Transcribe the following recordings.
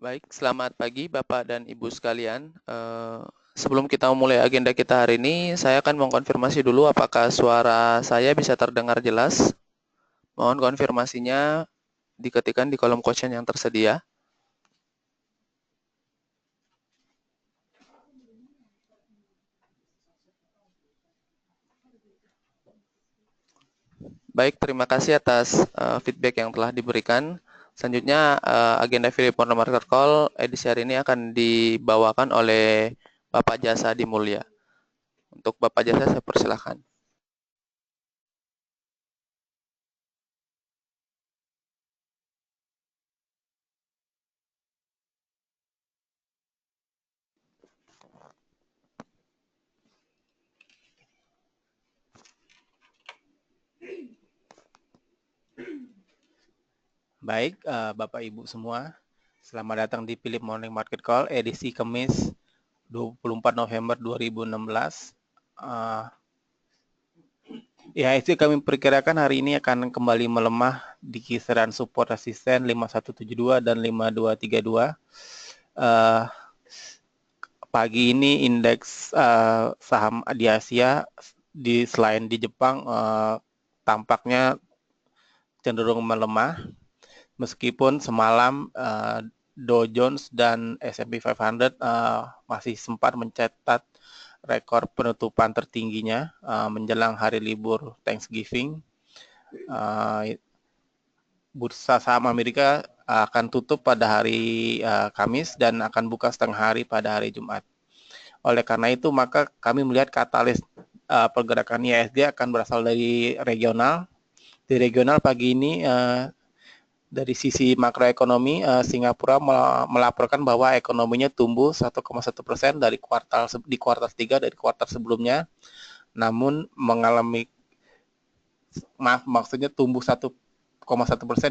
Baik, selamat pagi Bapak dan Ibu sekalian. Sebelum kita memulai agenda kita hari ini, saya akan mengkonfirmasi dulu apakah suara saya bisa terdengar jelas. Mohon konfirmasinya diketikkan di kolom question yang tersedia. Baik, terima kasih atas feedback yang telah diberikan. Selanjutnya, agenda Philip Morris Market Call edisi hari ini akan dibawakan oleh Bapak Jasa Dimulya. Untuk Bapak Jasa, saya persilahkan. Baik, Bapak Ibu semua, selamat datang di Philip Morning Market Call edisi Kamis 24 November 2016. IHSG kami perkirakan hari ini akan kembali melemah di kisaran support resisten 5172 dan 5232. Pagi ini indeks saham di Asia selain di Jepang tampaknya cenderung melemah. Meskipun semalam Dow Jones dan S&P 500 masih sempat mencatat rekor penutupan tertingginya menjelang hari libur Thanksgiving. Bursa saham Amerika akan tutup pada hari Kamis dan akan buka setengah hari pada hari Jumat. Oleh karena itu, maka kami melihat katalis pergerakan IHSG akan berasal dari regional. Di regional pagi ini dari sisi makroekonomi, Singapura melaporkan bahwa ekonominya tumbuh 1,1% dari kuartal 3 dari kuartal sebelumnya, namun mengalami maksudnya tumbuh 1,1%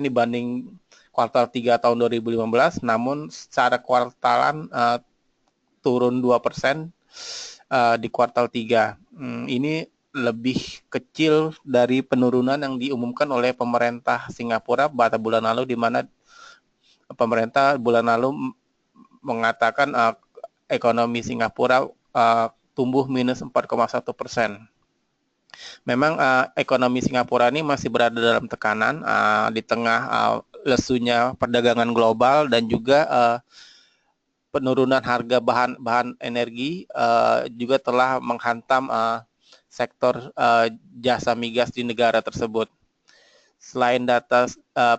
dibanding kuartal 3 tahun 2015, namun secara kuartalan turun 2% di kuartal 3. Ini lebih kecil dari penurunan yang diumumkan oleh pemerintah Singapura pada bulan lalu, di mana pemerintah bulan lalu mengatakan ekonomi Singapura tumbuh minus 4,1%. Memang ekonomi Singapura ini masih berada dalam tekanan di tengah lesunya perdagangan global dan juga penurunan harga bahan energi juga telah menghantam sektor jasa migas di negara tersebut. Selain data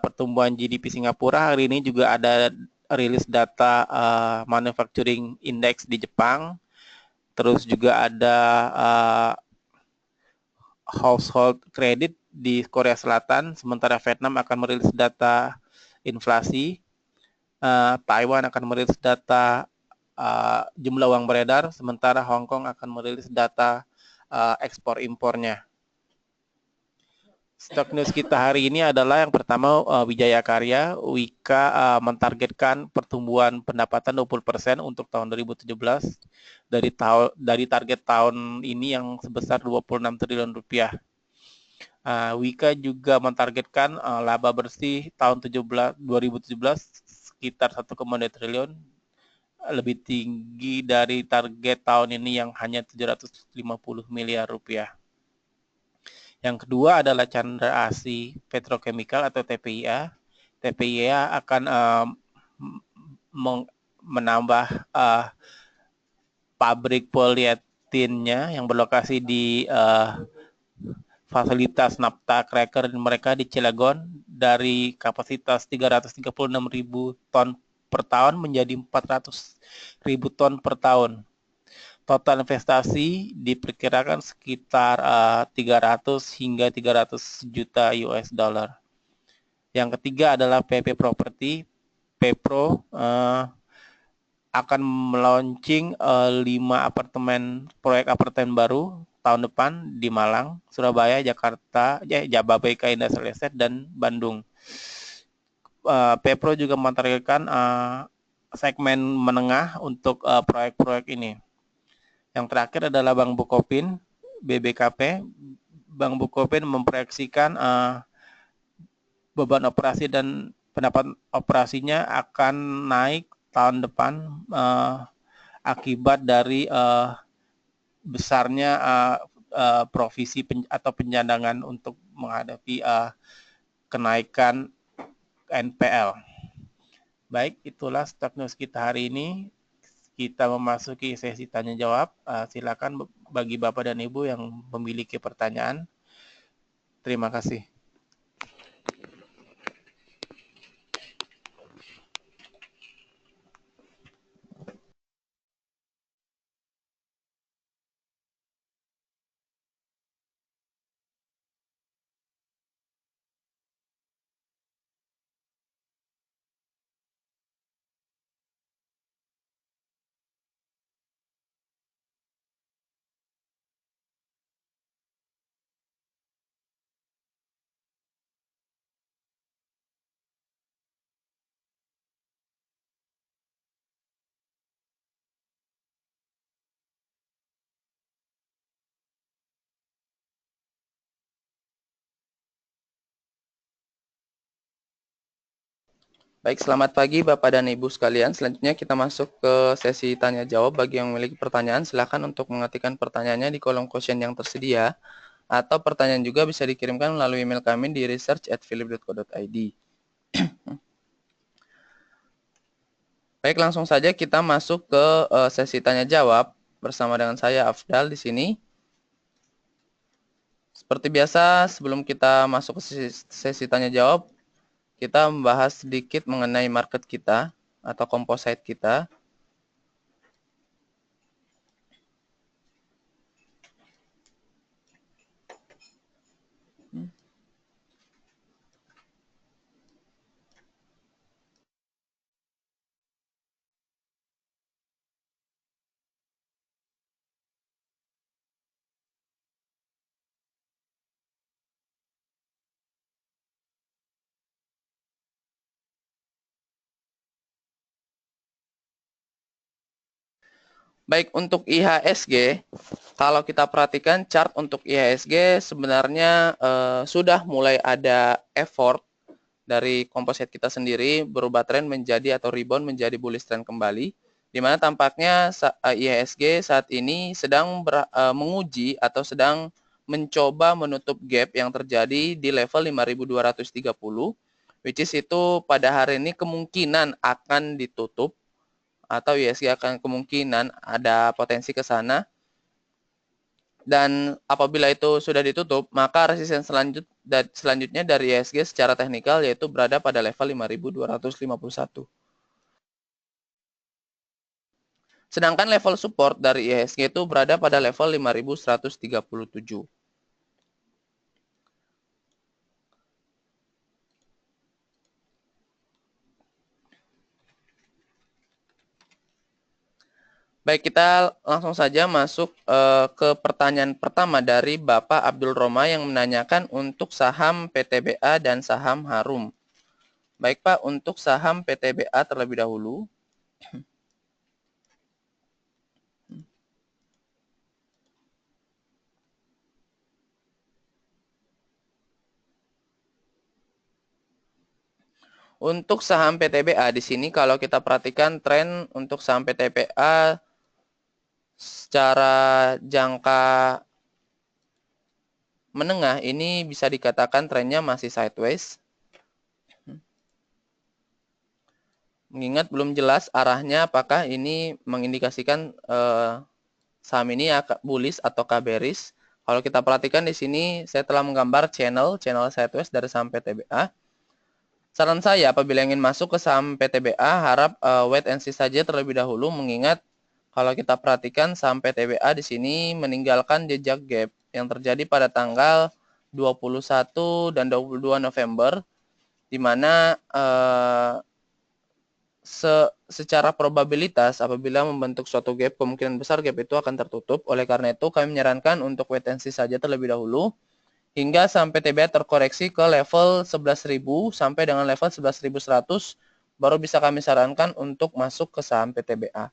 pertumbuhan GDP Singapura, hari ini juga ada rilis data manufacturing index di Jepang. Terus juga ada household credit di Korea Selatan, sementara Vietnam akan merilis data inflasi. Taiwan akan merilis data jumlah uang beredar, sementara Hong Kong akan merilis data ekspor impornya. Stock news kita hari ini adalah yang pertama Wijaya Karya. Wika mentargetkan pertumbuhan pendapatan 20% untuk tahun 2017 dari target tahun ini yang sebesar 26 triliun rupiah. Wika juga mentargetkan laba bersih tahun 2017 sekitar 1,2 triliun, lebih tinggi dari target tahun ini yang hanya 750 miliar rupiah. Yang kedua adalah Chandra Asri Petrochemical atau TPIA. TPIA akan menambah pabrik polietinnya yang berlokasi di fasilitas naphtha cracker mereka di Cilegon dari kapasitas 336.000 ton per tahun menjadi 400.000 ton per tahun. Total investasi diperkirakan sekitar 300 hingga 300 juta US dollar. Yang ketiga adalah PP Property. Pepro akan melaunching 5 proyek apartemen baru tahun depan di Malang, Surabaya, Jakarta, Jababeka Industrial Estate, dan Bandung. Pepro juga menargetkan segmen menengah untuk proyek-proyek ini. Yang terakhir adalah Bank Bukopin, BBKP. Bank Bukopin memproyeksikan beban operasi dan pendapatan operasinya akan naik tahun depan akibat dari besarnya provisi atau pencadangan untuk menghadapi kenaikan NPL. Baik, itulah Stock News kita hari ini. Kita memasuki sesi tanya jawab. Silakan bagi Bapak dan Ibu yang memiliki pertanyaan. Terima kasih. Baik, selamat pagi Bapak dan Ibu sekalian. Selanjutnya kita masuk ke sesi tanya jawab. Bagi yang memiliki pertanyaan, silakan untuk mengetikkan pertanyaannya di kolom question yang tersedia, atau pertanyaan juga bisa dikirimkan melalui email kami di research@philip.co.id. Baik, langsung saja kita masuk ke sesi tanya jawab bersama dengan saya Afdal di sini. Seperti biasa, sebelum kita masuk ke sesi tanya jawab, kita membahas sedikit mengenai market kita atau composite kita. Baik, untuk IHSG, kalau kita perhatikan chart untuk IHSG sebenarnya sudah mulai ada effort dari komposit kita sendiri berubah tren menjadi atau rebound menjadi bullish trend kembali, di mana tampaknya IHSG saat ini sedang menguji atau sedang mencoba menutup gap yang terjadi di level 5.230, which is itu pada hari ini kemungkinan akan ditutup, atau IHSG akan kemungkinan ada potensi ke sana. Dan apabila itu sudah ditutup, maka resisten selanjutnya dari IHSG secara teknikal yaitu berada pada level 5.251. Sedangkan level support dari IHSG itu berada pada level 5.137. Baik, kita langsung saja masuk ke pertanyaan pertama dari Bapak Abdul Roma yang menanyakan untuk saham PTBA dan saham Harum. Baik Pak, untuk saham PTBA terlebih dahulu. Untuk saham PTBA di sini kalau kita perhatikan tren untuk saham PTBA secara jangka menengah ini bisa dikatakan trennya masih sideways. Mengingat belum jelas arahnya apakah ini mengindikasikan saham ini bullish atau bearish. Kalau kita perhatikan di sini saya telah menggambar channel sideways dari saham PTBA. Saran saya apabila ingin masuk ke saham PTBA harap wait and see saja terlebih dahulu, mengingat kalau kita perhatikan saham PTBA di sini meninggalkan jejak gap yang terjadi pada tanggal 21 dan 22 November, di mana secara probabilitas apabila membentuk suatu gap, kemungkinan besar gap itu akan tertutup. Oleh karena itu kami menyarankan untuk wait and see saja terlebih dahulu hingga sampai TBA terkoreksi ke level 11.000 sampai dengan level 11.100, baru bisa kami sarankan untuk masuk ke saham PTBA.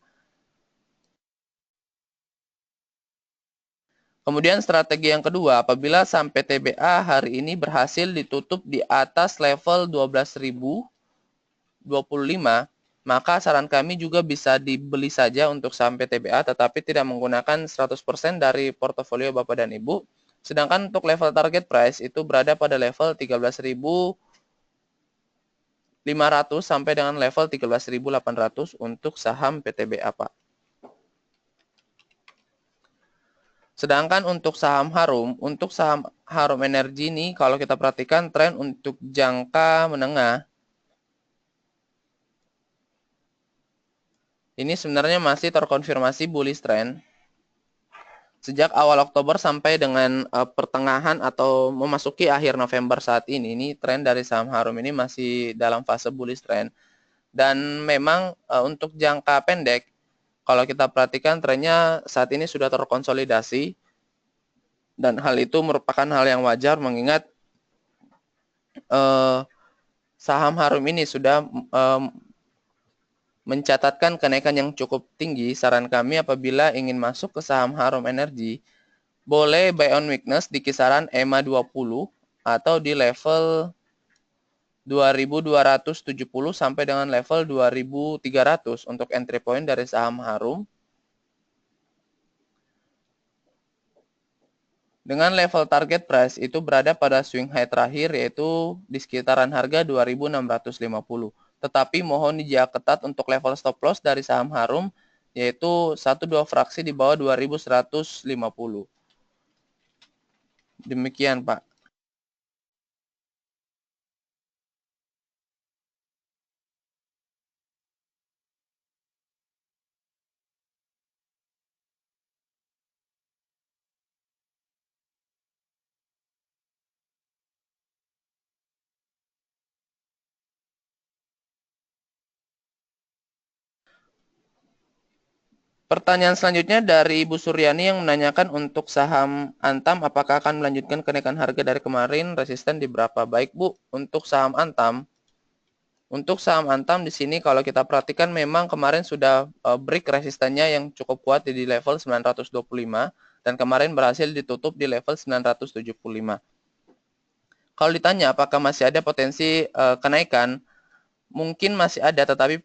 Kemudian strategi yang kedua, apabila saham PTBA hari ini berhasil ditutup di atas level 12.025, maka saran kami juga bisa dibeli saja untuk saham PTBA, tetapi tidak menggunakan 100% dari portofolio Bapak dan Ibu. Sedangkan untuk level target price itu berada pada level 13.500 sampai dengan level 13.800 untuk saham PTBA, Pak. Sedangkan untuk saham Harum Energi ini kalau kita perhatikan tren untuk jangka menengah ini sebenarnya masih terkonfirmasi bullish trend. Sejak awal Oktober sampai dengan pertengahan atau memasuki akhir November saat ini tren dari saham Harum ini masih dalam fase bullish trend. Dan memang untuk jangka pendek, kalau kita perhatikan trennya saat ini sudah terkonsolidasi. Dan hal itu merupakan hal yang wajar mengingat saham Harum ini sudah mencatatkan kenaikan yang cukup tinggi. Saran kami apabila ingin masuk ke saham Harum Energi, boleh buy on weakness di kisaran EMA 20 atau di level 2270 sampai dengan level 2300 untuk entry point dari saham Harum. Dengan level target price itu berada pada swing high terakhir yaitu di sekitaran harga 2.650. Tetapi mohon dijaga ketat untuk level stop loss dari saham Harum yaitu 1-2 fraksi di bawah 2.150. Demikian, Pak. Pertanyaan selanjutnya dari Ibu Suryani yang menanyakan untuk saham Antam apakah akan melanjutkan kenaikan harga dari kemarin, resisten di berapa? Baik, Bu, untuk saham Antam di sini kalau kita perhatikan memang kemarin sudah break resistennya yang cukup kuat di level 925 dan kemarin berhasil ditutup di level 975. Kalau ditanya apakah masih ada potensi kenaikan, mungkin masih ada, tetapi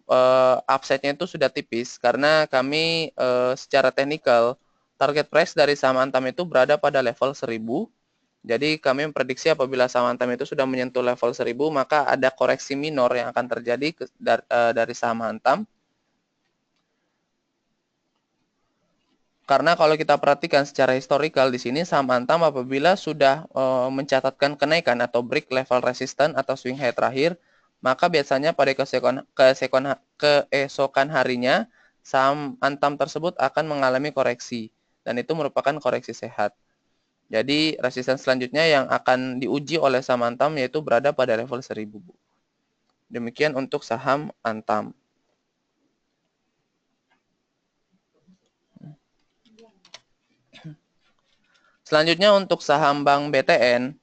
upside-nya itu sudah tipis karena kami secara teknikal target price dari saham Antam itu berada pada level 1000. Jadi kami memprediksi apabila saham Antam itu sudah menyentuh level 1000, maka ada koreksi minor yang akan terjadi dari saham Antam. Karena kalau kita perhatikan secara historikal di sini saham Antam apabila sudah mencatatkan kenaikan atau break level resisten atau swing high terakhir, maka biasanya pada keesokan harinya saham Antam tersebut akan mengalami koreksi dan itu merupakan koreksi sehat. Jadi resisten selanjutnya yang akan diuji oleh saham Antam yaitu berada pada level 1000. Demikian untuk saham Antam. Selanjutnya untuk saham Bank BTN,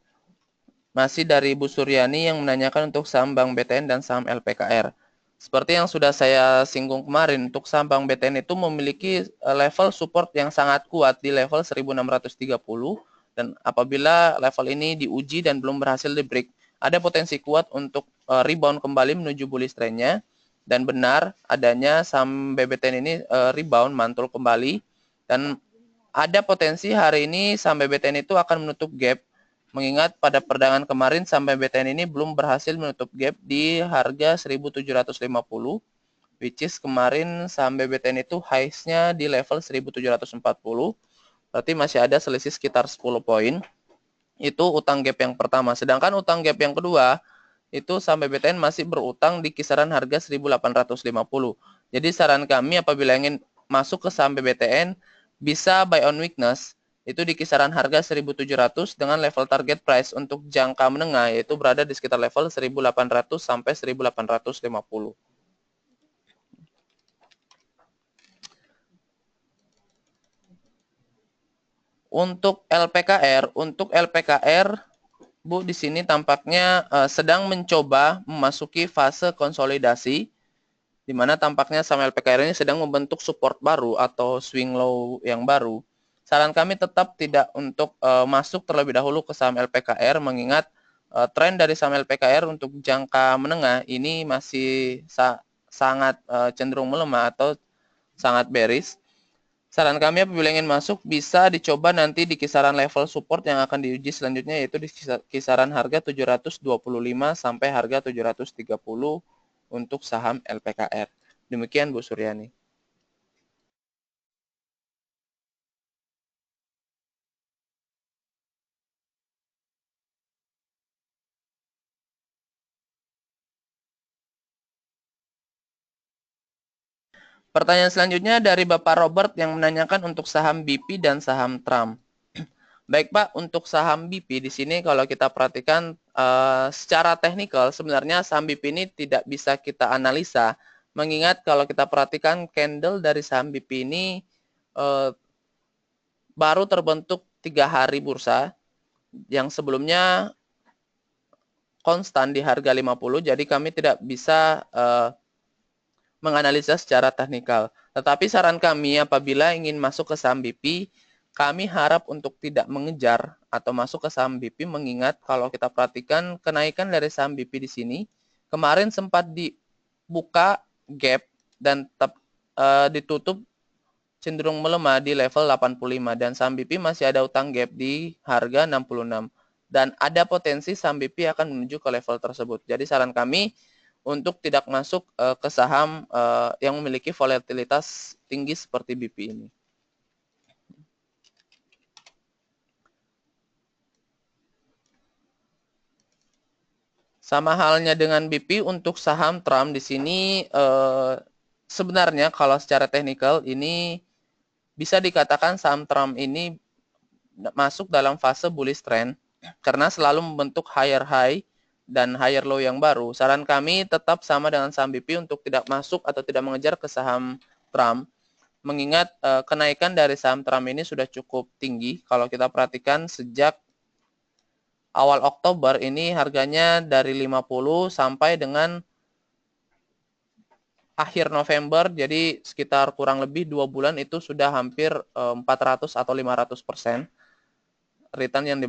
masih dari Ibu Suryani yang menanyakan untuk saham Bank BTN dan saham LPKR. Seperti yang sudah saya singgung kemarin, untuk saham Bank BTN itu memiliki level support yang sangat kuat di level 1630 dan apabila level ini diuji dan belum berhasil di break, ada potensi kuat untuk rebound kembali menuju bullish trend-nya dan benar adanya saham BBTN ini rebound mantul kembali dan ada potensi hari ini saham BBTN itu akan menutup gap mengingat pada perdagangan kemarin saham BBTN ini belum berhasil menutup gap di harga 1750 which is kemarin saham BBTN itu highs-nya di level 1740 berarti masih ada selisih sekitar 10 poin. Itu utang gap yang pertama. Sedangkan utang gap yang kedua itu saham BBTN masih berutang di kisaran harga 1850. Jadi saran kami apabila ingin masuk ke saham BBTN bisa buy on weakness itu di kisaran harga 1700 dengan level target price untuk jangka menengah yaitu berada di sekitar level 1800 sampai 1850. Untuk LPKR, Bu di sini tampaknya sedang mencoba memasuki fase konsolidasi di mana tampaknya saham LPKR ini sedang membentuk support baru atau swing low yang baru. Saran kami tetap tidak untuk masuk terlebih dahulu ke saham LPKR mengingat tren dari saham LPKR untuk jangka menengah ini masih sangat cenderung melemah atau sangat bearish, saran kami apabila ingin masuk bisa dicoba nanti di kisaran level support yang akan diuji selanjutnya, yaitu di kisaran harga 725 sampai harga 730 untuk saham LPKR. Demikian Bu Suryani. Pertanyaan selanjutnya dari Bapak Robert yang menanyakan untuk saham BP dan saham Trump. Baik Pak, untuk saham BP di sini kalau kita perhatikan secara teknikal sebenarnya saham BP ini tidak bisa kita analisa, mengingat kalau kita perhatikan candle dari saham BP ini baru terbentuk 3 hari bursa, yang sebelumnya konstan di harga 50, jadi kami tidak bisa menganalisa secara teknikal. Tetapi saran kami apabila ingin masuk ke saham BP, kami harap untuk tidak mengejar atau masuk ke saham BP, mengingat kalau kita perhatikan kenaikan dari saham BP di sini, kemarin sempat dibuka gap dan ditutup cenderung melemah di level 85 dan saham BP masih ada utang gap di harga 66 dan ada potensi saham BP akan menuju ke level tersebut. Jadi saran kami untuk tidak masuk ke saham yang memiliki volatilitas tinggi seperti BP ini. Sama halnya dengan BP untuk saham Trump di sini sebenarnya kalau secara teknikal ini bisa dikatakan saham Trump ini masuk dalam fase bullish trend karena selalu membentuk higher high dan higher low yang baru. Saran kami tetap sama dengan saham BP untuk tidak masuk atau tidak mengejar ke saham Trump, mengingat kenaikan dari saham Trump ini sudah cukup tinggi. Kalau kita perhatikan sejak awal Oktober ini harganya dari 50 sampai dengan akhir November, jadi sekitar kurang lebih 2 bulan itu sudah hampir 400 atau 500% return yang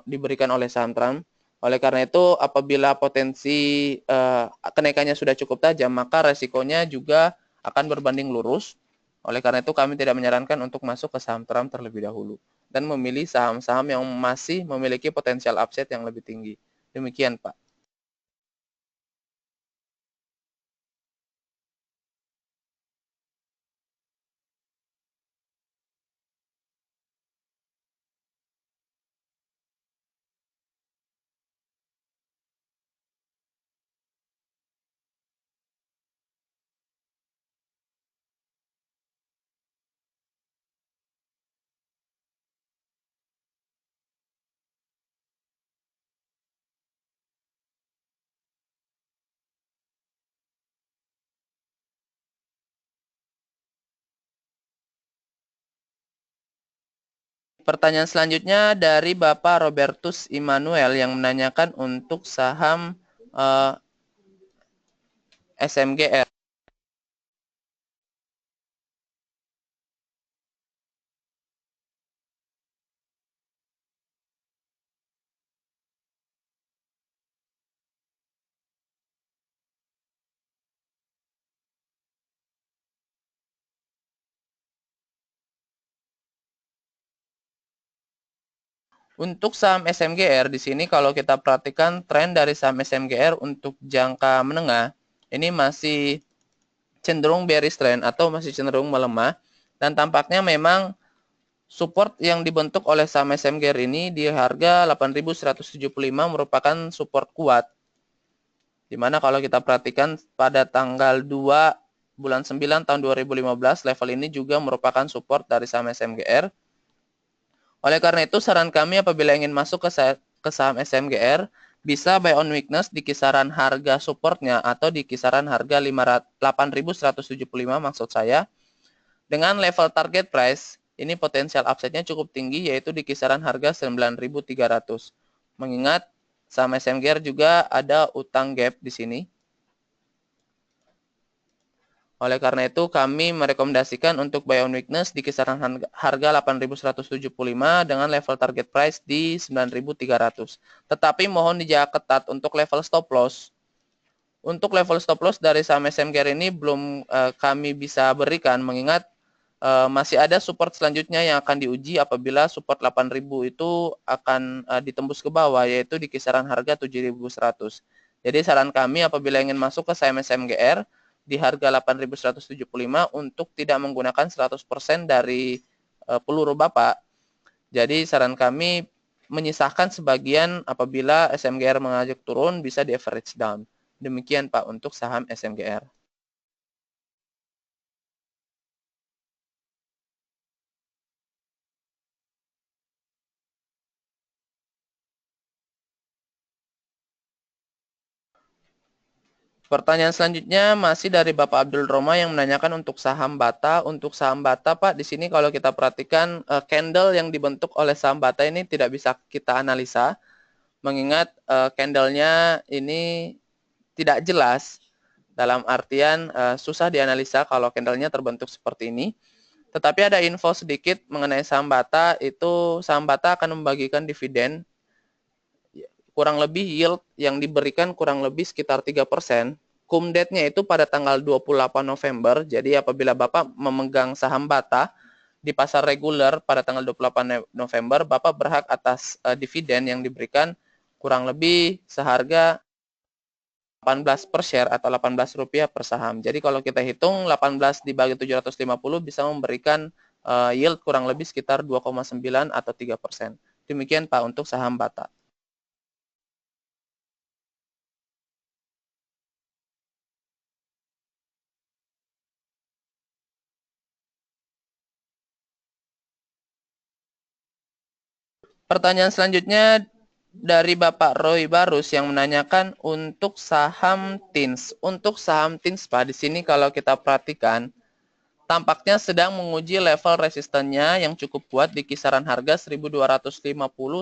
diberikan oleh saham Trump. Oleh karena itu, apabila potensi kenaikannya sudah cukup tajam, maka resikonya juga akan berbanding lurus. Oleh karena itu, kami tidak menyarankan untuk masuk ke saham Trump terlebih dahulu dan memilih saham-saham yang masih memiliki potensial upside yang lebih tinggi. Demikian, Pak. Pertanyaan selanjutnya dari Bapak Robertus Immanuel yang menanyakan untuk saham SMGR. Untuk saham SMGR di sini kalau kita perhatikan tren dari saham SMGR untuk jangka menengah ini masih cenderung bearish trend atau masih cenderung melemah dan tampaknya memang support yang dibentuk oleh saham SMGR ini di harga 8.175 merupakan support kuat. Dimana kalau kita perhatikan pada tanggal 2 bulan 9 tahun 2015 level ini juga merupakan support dari saham SMGR. Oleh karena itu, saran kami apabila ingin masuk ke saham SMGR, bisa buy on weakness di kisaran harga supportnya atau di kisaran harga 8.175 maksud saya. Dengan level target price, ini potensial upside-nya cukup tinggi yaitu di kisaran harga 9.300. Mengingat saham SMGR juga ada utang gap di sini. Oleh karena itu, kami merekomendasikan untuk buy on weakness di kisaran harga 8.175 dengan level target price di 9.300. Tetapi mohon dijaga ketat untuk level stop loss. Untuk level stop loss dari saham SMGR ini belum kami bisa berikan, mengingat masih ada support selanjutnya yang akan diuji apabila support 8.000 itu akan ditembus ke bawah, yaitu di kisaran harga 7.100. Jadi saran kami apabila ingin masuk ke saham SMGR di harga 8.175 untuk tidak menggunakan 100% dari peluru Bapak. Jadi saran kami menyisahkan sebagian apabila SMGR mengajak turun bisa di average down. Demikian Pak untuk saham SMGR. Pertanyaan selanjutnya masih dari Bapak Abdul Roma yang menanyakan untuk saham Bata. Untuk saham Bata, Pak, di sini kalau kita perhatikan candle yang dibentuk oleh saham Bata ini tidak bisa kita analisa, mengingat candlenya ini tidak jelas, dalam artian susah dianalisa kalau candlenya terbentuk seperti ini. Tetapi ada info sedikit mengenai saham Bata, itu saham Bata akan membagikan dividen, kurang lebih yield yang diberikan kurang lebih sekitar 3%. Cum date-nya itu pada tanggal 28 November. Jadi apabila Bapak memegang saham Bata di pasar reguler pada tanggal 28 November, Bapak berhak atas dividen yang diberikan kurang lebih seharga 18 per share atau 18 rupiah per saham. Jadi kalau kita hitung 18 dibagi 750 bisa memberikan yield kurang lebih sekitar 2,9 atau 3%. Demikian Pak untuk saham Bata. Pertanyaan selanjutnya dari Bapak Roy Barus yang menanyakan untuk saham TINS. Untuk saham TINS, Pak, di sini kalau kita perhatikan, tampaknya sedang menguji level resistennya yang cukup kuat di kisaran harga 1.250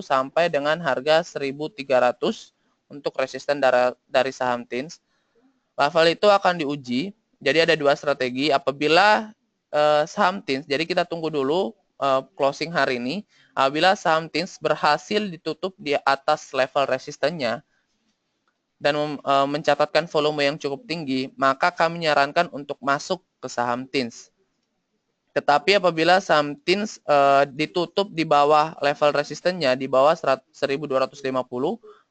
sampai dengan harga 1.300 untuk resisten dari saham TINS. Level itu akan diuji. Jadi ada dua strategi. Apabila saham TINS, jadi kita tunggu dulu closing hari ini. Apabila saham TINS berhasil ditutup di atas level resistennya dan mencatatkan volume yang cukup tinggi, maka kami menyarankan untuk masuk ke saham TINS. Tetapi apabila saham TINS ditutup di bawah level resistennya, di bawah 1.250,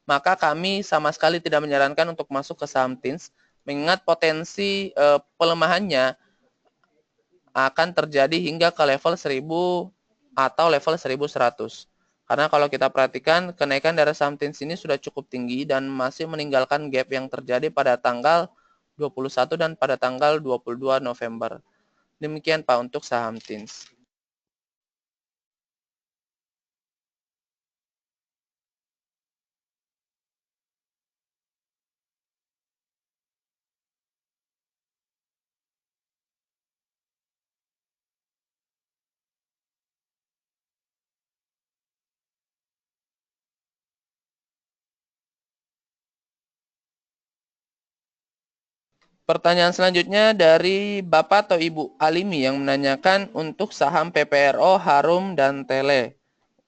maka kami sama sekali tidak menyarankan untuk masuk ke saham TINS, mengingat potensi pelemahannya akan terjadi hingga ke level 1.000 atau level 1.100. Karena kalau kita perhatikan, kenaikan dari saham TINS ini sudah cukup tinggi dan masih meninggalkan gap yang terjadi pada tanggal 21 dan pada tanggal 22 November. Demikian Pak untuk saham TINS. Pertanyaan selanjutnya dari Bapak atau Ibu Alimi yang menanyakan untuk saham PPRO, Harum, dan Tele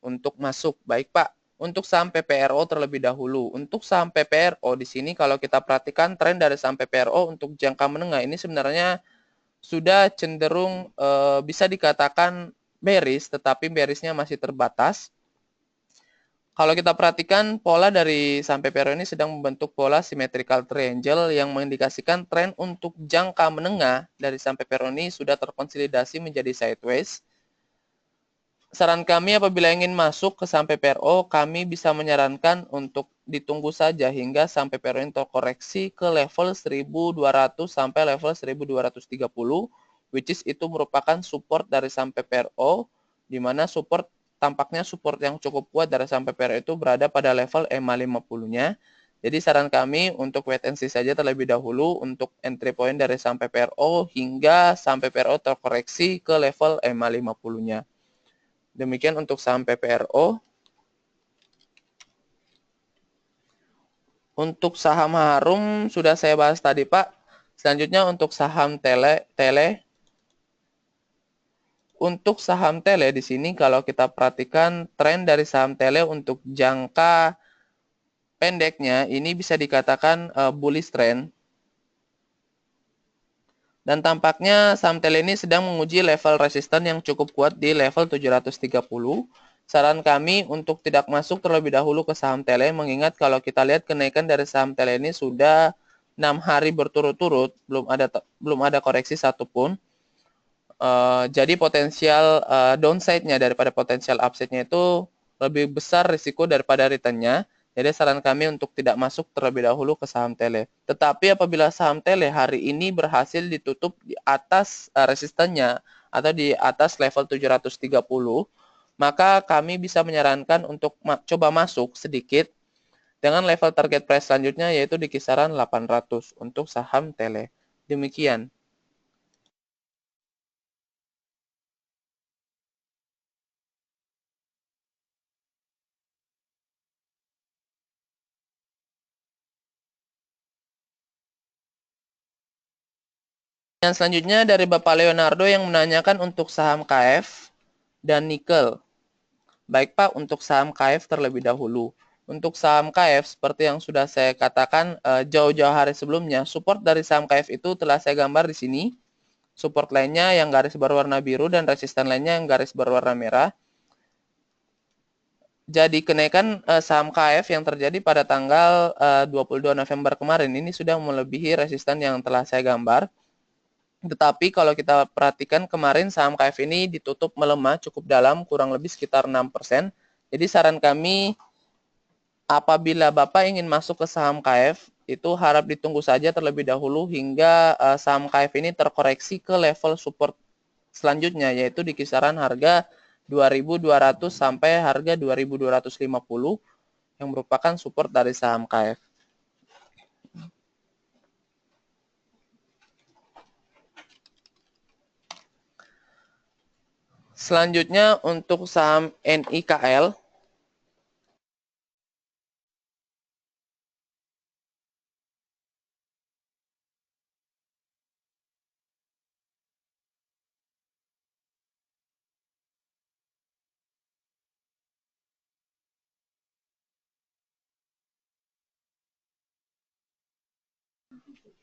untuk masuk. Baik Pak, untuk saham PPRO terlebih dahulu. Untuk saham PPRO di sini kalau kita perhatikan tren dari saham PPRO untuk jangka menengah ini sebenarnya sudah cenderung bisa dikatakan bearish, tetapi bearishnya masih terbatas. Kalau kita perhatikan pola dari saham PPRO ini sedang membentuk pola symmetrical triangle yang mengindikasikan tren untuk jangka menengah dari saham PPRO ini sudah terkonsolidasi menjadi sideways. Saran kami apabila ingin masuk ke saham PPRO, kami bisa menyarankan untuk ditunggu saja hingga saham PPRO ini terkoreksi ke level 1.200 sampai level 1.230, which is itu merupakan support dari saham PPRO, di mana tampaknya support yang cukup kuat dari saham PPRO itu berada pada level EMA 50-nya. Jadi saran kami untuk wait and see saja terlebih dahulu untuk entry point dari saham PPRO hingga saham PPRO terkoreksi ke level EMA 50-nya. Demikian untuk saham PPRO. Untuk saham Harum sudah saya bahas tadi Pak. Selanjutnya untuk saham Tele. Untuk saham Tele di sini kalau kita perhatikan tren dari saham Tele untuk jangka pendeknya ini bisa dikatakan bullish trend. Dan tampaknya saham tele ini sedang menguji level resisten yang cukup kuat di level 730. Saran kami untuk tidak masuk terlebih dahulu ke saham tele, mengingat kalau kita lihat kenaikan dari saham tele ini sudah 6 hari berturut-turut, belum ada koreksi satupun. Jadi potensial downside-nya daripada potensial upside-nya itu lebih besar risiko daripada return-nya. Jadi saran kami untuk tidak masuk terlebih dahulu ke saham tele. Tetapi apabila saham tele hari ini berhasil ditutup di atas resistennya atau di atas level 730, maka kami bisa menyarankan untuk coba masuk sedikit dengan level target price selanjutnya yaitu di kisaran 800 untuk saham tele. Demikian. Yang selanjutnya dari Bapak Leonardo yang menanyakan untuk saham KF dan nikel. Baik Pak, untuk saham KF terlebih dahulu. Untuk saham KF, seperti yang sudah saya katakan jauh-jauh hari sebelumnya, support dari saham KF itu telah saya gambar di sini. Support lainnya yang garis berwarna biru dan resisten lainnya yang garis berwarna merah. Jadi kenaikan saham KF yang terjadi pada tanggal 22 November kemarin ini sudah melebihi resisten yang telah saya gambar. Tetapi kalau kita perhatikan kemarin saham KF ini ditutup melemah cukup dalam, kurang lebih sekitar 6%. Jadi saran kami apabila Bapak ingin masuk ke saham KF, itu harap ditunggu saja terlebih dahulu hingga saham KF ini terkoreksi ke level support selanjutnya, yaitu di kisaran harga 2.200 sampai harga 2.250 yang merupakan support dari saham KF. Selanjutnya untuk saham NIKL.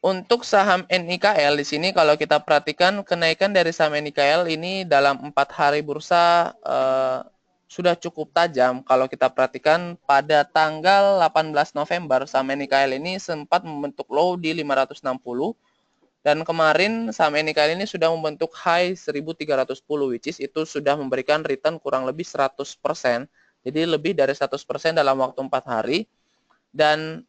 Untuk saham NIKL di sini kalau kita perhatikan kenaikan dari saham NIKL ini dalam 4 hari bursa sudah cukup tajam. Kalau kita perhatikan pada tanggal 18 November saham NIKL ini sempat membentuk low di 560 dan kemarin saham NIKL ini sudah membentuk high 1310 which is itu sudah memberikan return kurang lebih 100%. Jadi lebih dari 100% dalam waktu 4 hari. Dan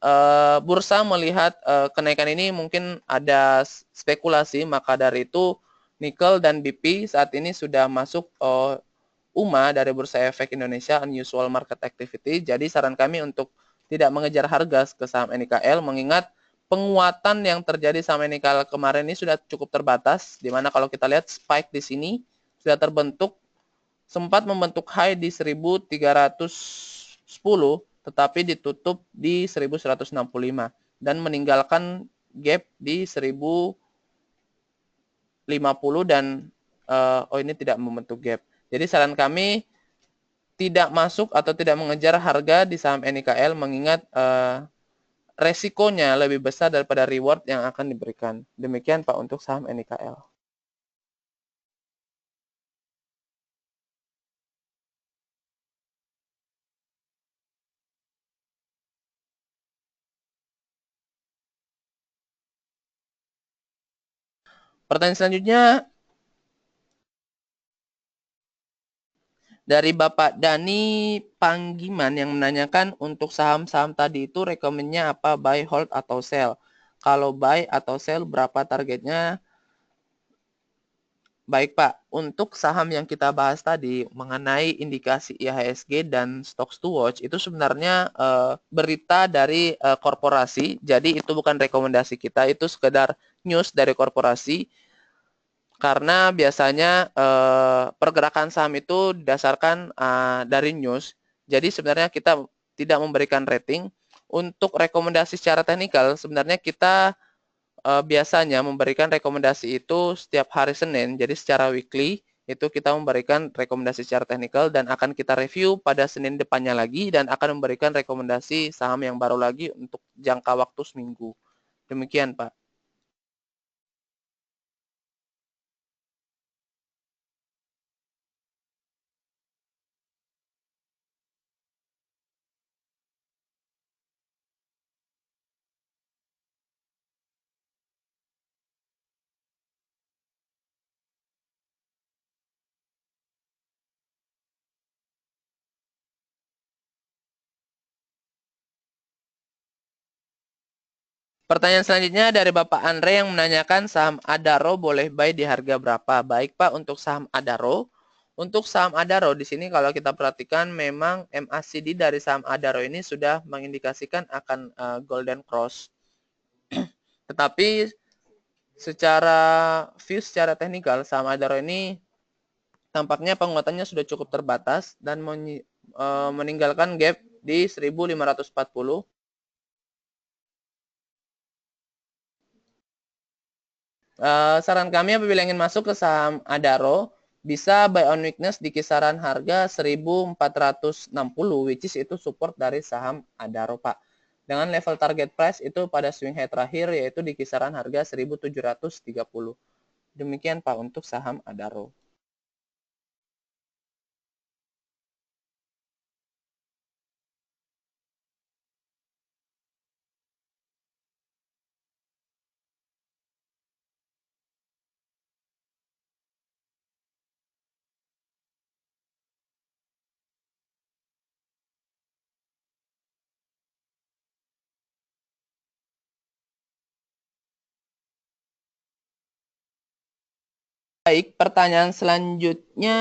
bursa melihat kenaikan ini mungkin ada spekulasi, maka dari itu nikel dan BP saat ini sudah masuk UMA dari Bursa Efek Indonesia Unusual Market Activity. Jadi saran kami untuk tidak mengejar harga ke saham NIKL mengingat penguatan yang terjadi saham NIKL kemarin ini sudah cukup terbatas, di mana kalau kita lihat spike di sini sudah terbentuk, sempat membentuk high di 1310 tetapi ditutup di 1165 dan meninggalkan gap di 1050 dan ini tidak membentuk gap. Jadi saran kami tidak masuk atau tidak mengejar harga di saham NIKL mengingat resikonya lebih besar daripada reward yang akan diberikan. Demikian Pak untuk saham NIKL. Pertanyaan selanjutnya dari Bapak Dani Panggiman yang menanyakan untuk saham-saham tadi itu rekomennya apa, buy, hold, atau sell? Kalau buy atau sell berapa targetnya? Baik Pak, untuk saham yang kita bahas tadi mengenai indikasi IHSG dan stocks to watch itu sebenarnya berita dari korporasi, jadi itu bukan rekomendasi kita, itu sekedar news dari korporasi. Karena biasanya pergerakan saham itu didasarkan dari news. Jadi sebenarnya kita tidak memberikan rating. Untuk rekomendasi secara teknikal, sebenarnya kita biasanya memberikan rekomendasi itu setiap hari Senin. Jadi secara weekly itu kita memberikan rekomendasi secara teknikal dan akan kita review pada Senin depannya lagi dan akan memberikan rekomendasi saham yang baru lagi untuk jangka waktu seminggu. Demikian Pak. Pertanyaan selanjutnya dari Bapak Andre yang menanyakan saham Adaro boleh buy di harga berapa? Baik Pak, untuk saham Adaro. Untuk saham Adaro di sini kalau kita perhatikan memang MACD dari saham Adaro ini sudah mengindikasikan akan golden cross. Tetapi secara teknikal saham Adaro ini tampaknya penguatannya sudah cukup terbatas dan meninggalkan gap di 1540. Saran kami apabila ingin masuk ke saham Adaro, bisa buy on weakness di kisaran harga 1460, which is itu support dari saham Adaro, Pak. Dengan level target price itu pada swing high terakhir, yaitu di kisaran harga 1730. Demikian, Pak, untuk saham Adaro. Baik, pertanyaan selanjutnya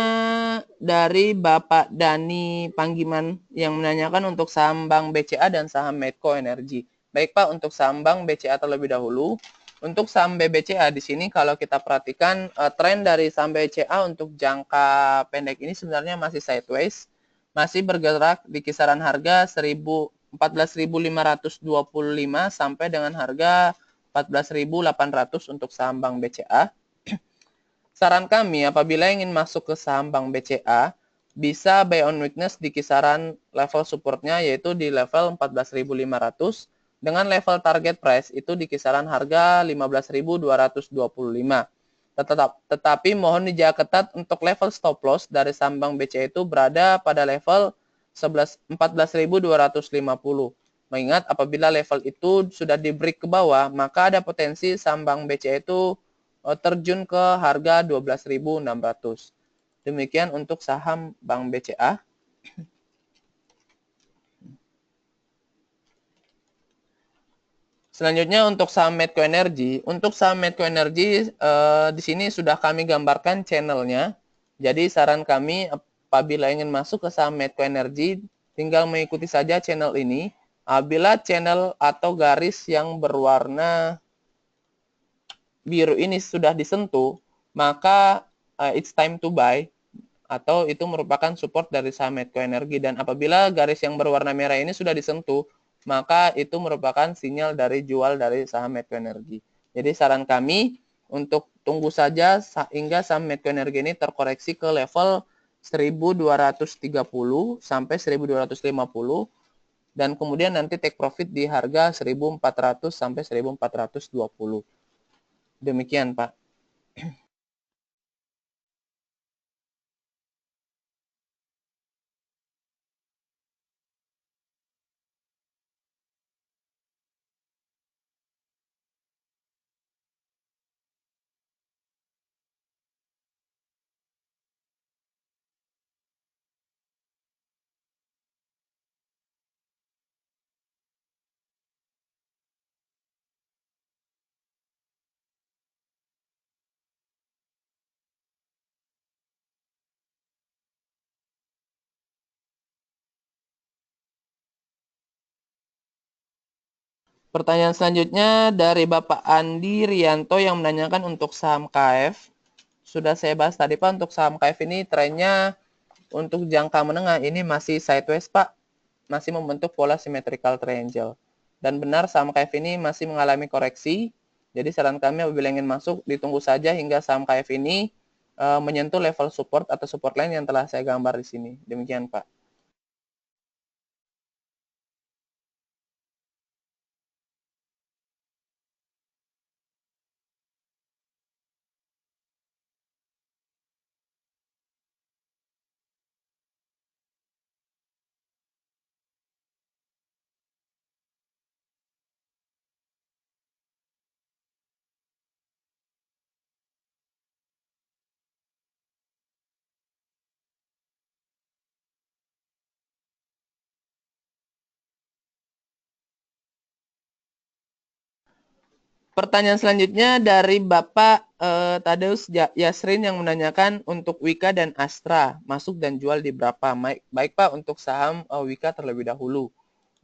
dari Bapak Dani Panggiman yang menanyakan untuk saham Bank BCA dan saham Medco Energy. Baik Pak, untuk saham Bank BCA terlebih dahulu. Untuk saham BBCA di sini kalau kita perhatikan tren dari saham BCA untuk jangka pendek ini sebenarnya masih sideways, masih bergerak di kisaran harga 14.525 sampai dengan harga 14.800 untuk saham Bank BCA. Saran kami apabila ingin masuk ke saham Bank BCA, bisa buy on weakness di kisaran level supportnya yaitu di level 14.500 dengan level target price itu di kisaran harga 15.225. Tetapi mohon dijaga ketat untuk level stop loss dari saham Bank BCA itu berada pada level 14.250. Mengingat apabila level itu sudah di break ke bawah, maka ada potensi saham Bank BCA itu terjun ke harga 12.600. Demikian untuk saham Bank BCA. Selanjutnya untuk saham Medco Energy. Untuk saham Medco Energy di sini sudah kami gambarkan channelnya. Jadi saran kami apabila ingin masuk ke saham Medco Energy, tinggal mengikuti saja channel ini. Apabila channel atau garis yang berwarna biru ini sudah disentuh, maka it's time to buy atau itu merupakan support dari saham Medco Energy, dan apabila garis yang berwarna merah ini sudah disentuh, maka itu merupakan sinyal dari jual dari saham Medco Energy. Jadi saran kami untuk tunggu saja hingga saham Medco Energy ini terkoreksi ke level 1230 sampai 1250 dan kemudian nanti take profit di harga 1400 sampai 1420. Demikian, Pak. Pertanyaan selanjutnya dari Bapak Andi Rianto yang menanyakan untuk saham KF. Sudah saya bahas tadi Pak, untuk saham KF ini trennya untuk jangka menengah ini masih sideways Pak. Masih membentuk pola symmetrical triangle. Dan benar saham KF ini masih mengalami koreksi. Jadi saran kami apabila ingin masuk, ditunggu saja hingga saham KF ini menyentuh level support atau support line yang telah saya gambar di sini. Demikian Pak. Pertanyaan selanjutnya dari Bapak Tadeus Yasrin yang menanyakan untuk Wika dan Astra masuk dan jual di berapa? Baik Pak, untuk saham Wika terlebih dahulu.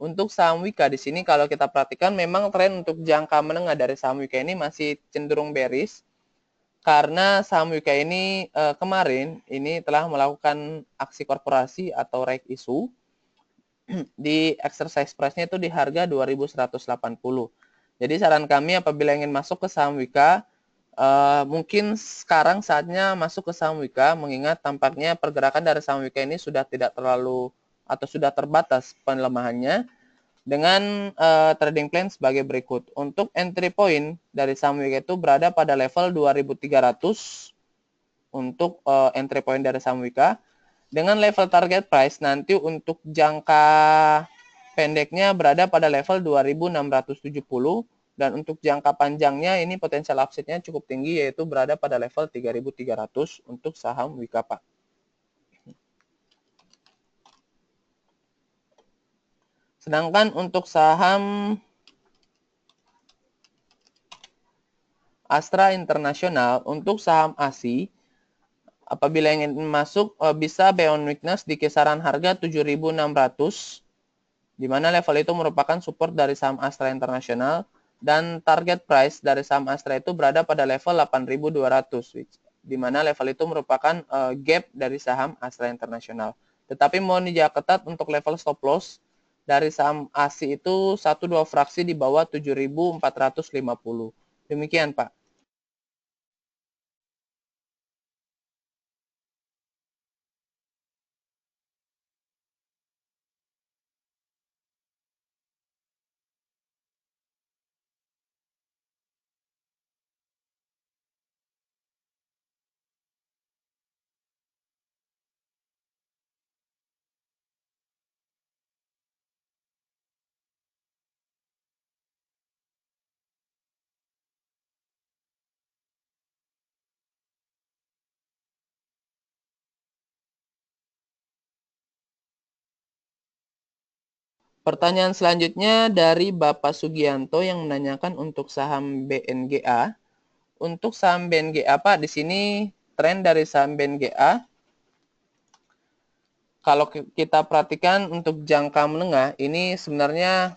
Untuk saham Wika di sini kalau kita perhatikan memang tren untuk jangka menengah dari saham Wika ini masih cenderung bearish karena saham Wika ini kemarin ini telah melakukan aksi korporasi atau right issue di exercise price-nya itu di harga 2.180. Jadi saran kami apabila ingin masuk ke saham Wika, mungkin sekarang saatnya masuk ke saham Wika, mengingat tampaknya pergerakan dari saham Wika ini sudah tidak terlalu atau sudah terbatas pelemahannya dengan trading plan sebagai berikut. Untuk entry point dari saham Wika itu berada pada level 2.300 untuk entry point dari saham Wika. Dengan level target price nanti untuk jangka pendeknya berada pada level 2.670 dan untuk jangka panjangnya ini potensial upside-nya cukup tinggi yaitu berada pada level 3.300 untuk saham Wika, Pak. Sedangkan untuk saham Astra Internasional, untuk saham ASI, apabila ingin masuk bisa buy on weakness di kisaran harga 7.600, di mana level itu merupakan support dari saham Astra Internasional dan target price dari saham Astra itu berada pada level 8.200, di mana level itu merupakan gap dari saham Astra Internasional. Tetapi mohon dijaga ketat untuk level stop loss dari saham ASI itu 1-2 fraksi di bawah 7.450. Demikian, Pak. Pertanyaan selanjutnya dari Bapak Sugianto yang menanyakan untuk saham BNGA. Untuk saham BNGA, Pak, di sini tren dari saham BNGA, kalau kita perhatikan untuk jangka menengah, ini sebenarnya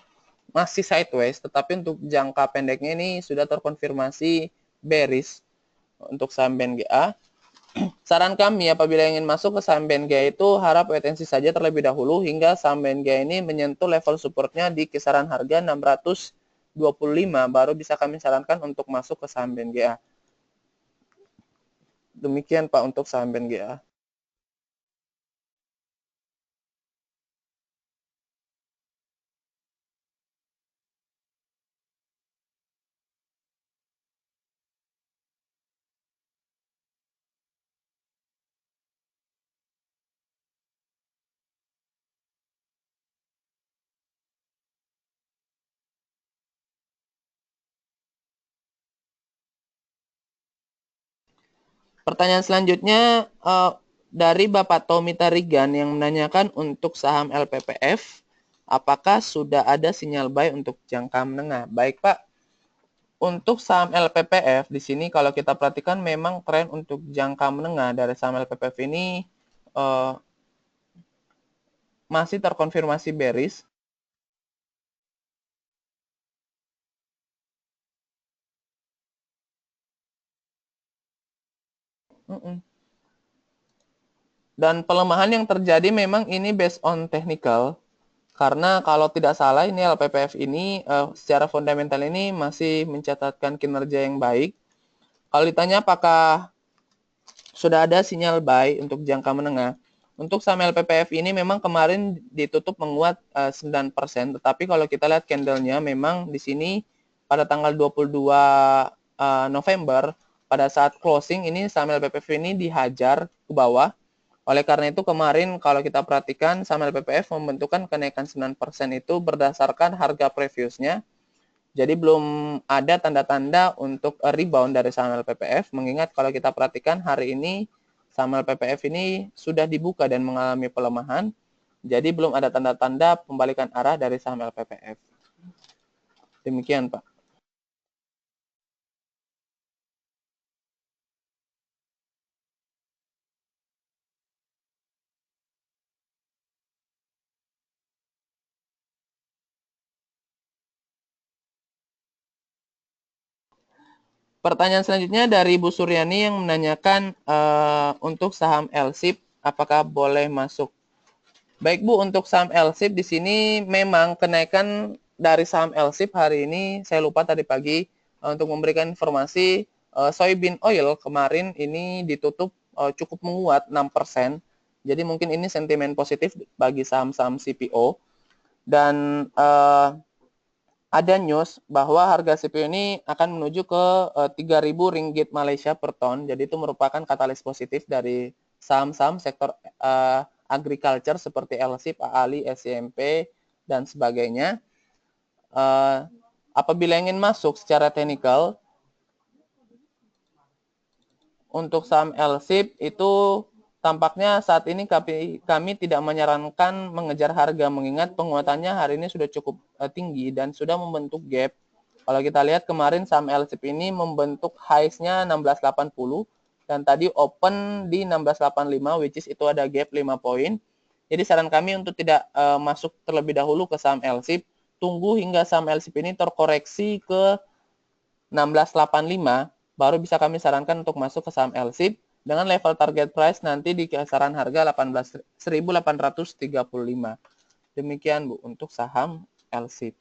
masih sideways, tetapi untuk jangka pendeknya ini sudah terkonfirmasi bearish untuk saham BNGA. Saran kami apabila ingin masuk ke saham BNGA itu harap wait and see saja terlebih dahulu hingga saham BNGA ini menyentuh level supportnya di kisaran harga 625 baru bisa kami sarankan untuk masuk ke saham BNGA. Demikian Pak untuk saham BNGA. Pertanyaan selanjutnya dari Bapak Tommy Tarigan yang menanyakan untuk saham LPPF, apakah sudah ada sinyal buy untuk jangka menengah? Baik Pak, untuk saham LPPF di sini kalau kita perhatikan memang tren untuk jangka menengah dari saham LPPF ini masih terkonfirmasi bearish. Dan pelemahan yang terjadi memang ini based on technical. Karena kalau tidak salah ini LPPF ini secara fundamental ini masih mencatatkan kinerja yang baik. Kalau ditanya apakah sudah ada sinyal buy untuk jangka menengah, untuk saham LPPF ini memang kemarin ditutup menguat 9%, tetapi kalau kita lihat candlenya memang di sini pada tanggal 22 November pada saat closing ini saham LPPF ini dihajar ke bawah. Oleh karena itu kemarin kalau kita perhatikan saham LPPF membentukkan kenaikan 9% itu berdasarkan harga previousnya. Jadi belum ada tanda-tanda untuk rebound dari saham LPPF, mengingat kalau kita perhatikan hari ini saham LPPF ini sudah dibuka dan mengalami pelemahan, jadi belum ada tanda-tanda pembalikan arah dari saham LPPF. Demikian Pak. Pertanyaan selanjutnya dari Bu Suryani yang menanyakan untuk saham LSIP apakah boleh masuk. Baik Bu, untuk saham LSIP di sini memang kenaikan dari saham LSIP hari ini saya lupa tadi pagi untuk memberikan informasi soybean oil kemarin ini ditutup cukup menguat 6%. Jadi mungkin ini sentimen positif bagi saham-saham CPO dan ada news bahwa harga CPO ini akan menuju ke 3.000 ringgit Malaysia per ton. Jadi itu merupakan katalis positif dari saham-saham sektor agriculture seperti LSIP, AALI, SCMP, dan sebagainya. Apabila ingin masuk secara teknikal, untuk saham LSIP itu tampaknya saat ini kami tidak menyarankan mengejar harga mengingat penguatannya hari ini sudah cukup tinggi dan sudah membentuk gap. Kalau kita lihat kemarin saham LSIP ini membentuk highs-nya 1680 dan tadi open di 1685 which is itu ada gap 5 poin. Jadi saran kami untuk tidak masuk terlebih dahulu ke saham LSIP, tunggu hingga saham LSIP ini terkoreksi ke 1685 baru bisa kami sarankan untuk masuk ke saham LSIP dengan level target price nanti di kisaran harga 18.835. Demikian Bu untuk saham LSIP.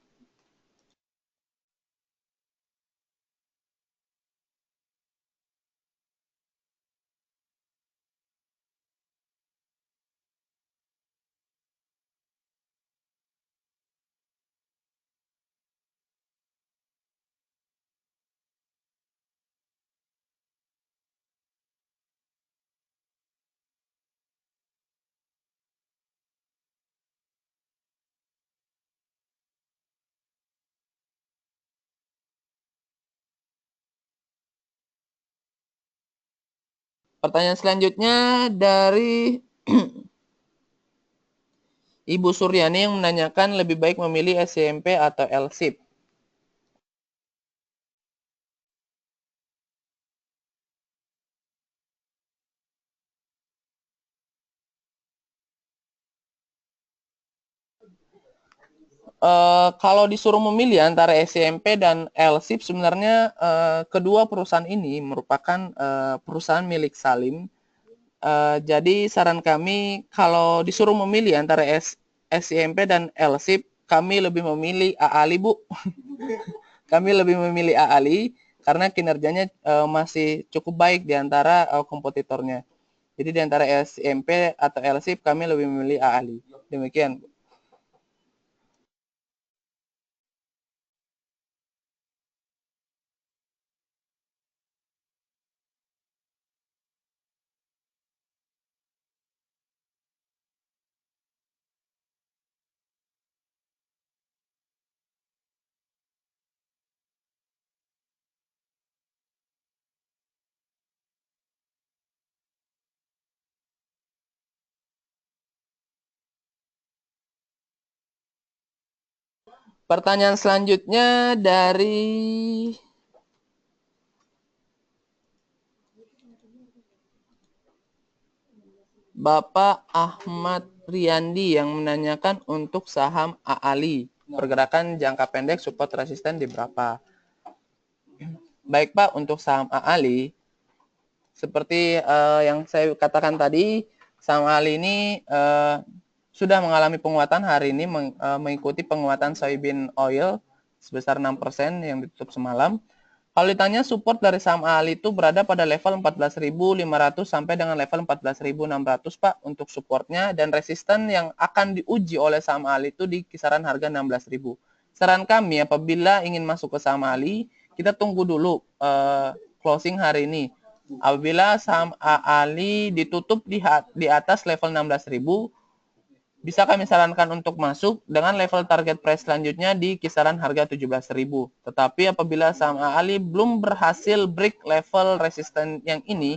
Pertanyaan selanjutnya dari Ibu Suryani yang menanyakan lebih baik memilih SCMP atau LSIP. Kalau disuruh memilih antara SCMP dan LSIP sebenarnya kedua perusahaan ini merupakan perusahaan milik Salim. Jadi saran kami kalau disuruh memilih antara SCMP dan LSIP, kami lebih memilih AALI Bu. Kami lebih memilih AALI karena kinerjanya masih cukup baik di antara kompetitornya. Jadi di antara SCMP atau LSIP kami lebih memilih AALI. Demikian Bu. Pertanyaan selanjutnya dari Bapak Ahmad Riyandi yang menanyakan untuk saham AALI. Pergerakan jangka pendek support resisten di berapa? Baik Pak, untuk saham AALI, seperti yang saya katakan tadi, saham AALI ini sudah mengalami penguatan hari ini mengikuti penguatan soybean oil sebesar 6% yang ditutup semalam. Kalau ditanya support dari saham AALI itu berada pada level 14.500 sampai dengan level 14.600 Pak untuk supportnya dan resisten yang akan diuji oleh saham AALI itu di kisaran harga 16.000. Saran kami apabila ingin masuk ke saham AALI, kita tunggu dulu closing hari ini. Apabila saham AALI ditutup di atas level 16.000, bisa kami sarankan untuk masuk dengan level target price selanjutnya di kisaran harga 17.000. Tetapi apabila saham AALI belum berhasil break level resisten yang ini,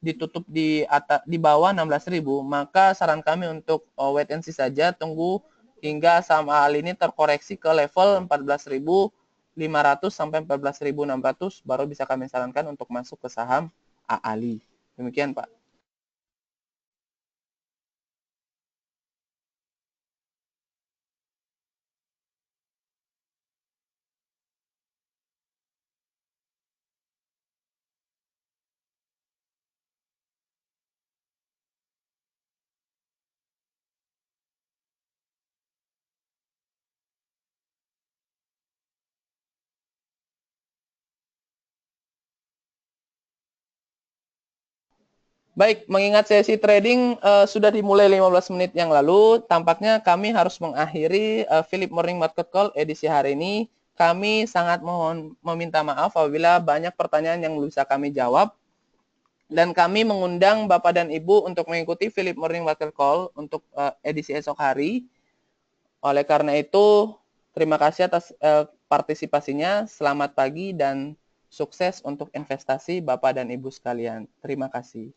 ditutup di bawah 16.000, maka saran kami untuk wait and see saja, tunggu hingga saham AALI ini terkoreksi ke level 14.500 sampai 14.600 baru bisa kami sarankan untuk masuk ke saham AALI. Demikian Pak. Baik, mengingat sesi trading sudah dimulai 15 menit yang lalu, tampaknya kami harus mengakhiri Philip Morning Market Call edisi hari ini. Kami sangat mohon meminta maaf apabila banyak pertanyaan yang belum bisa kami jawab. Dan kami mengundang Bapak dan Ibu untuk mengikuti Philip Morning Market Call untuk edisi esok hari. Oleh karena itu, terima kasih atas partisipasinya. Selamat pagi dan sukses untuk investasi Bapak dan Ibu sekalian. Terima kasih.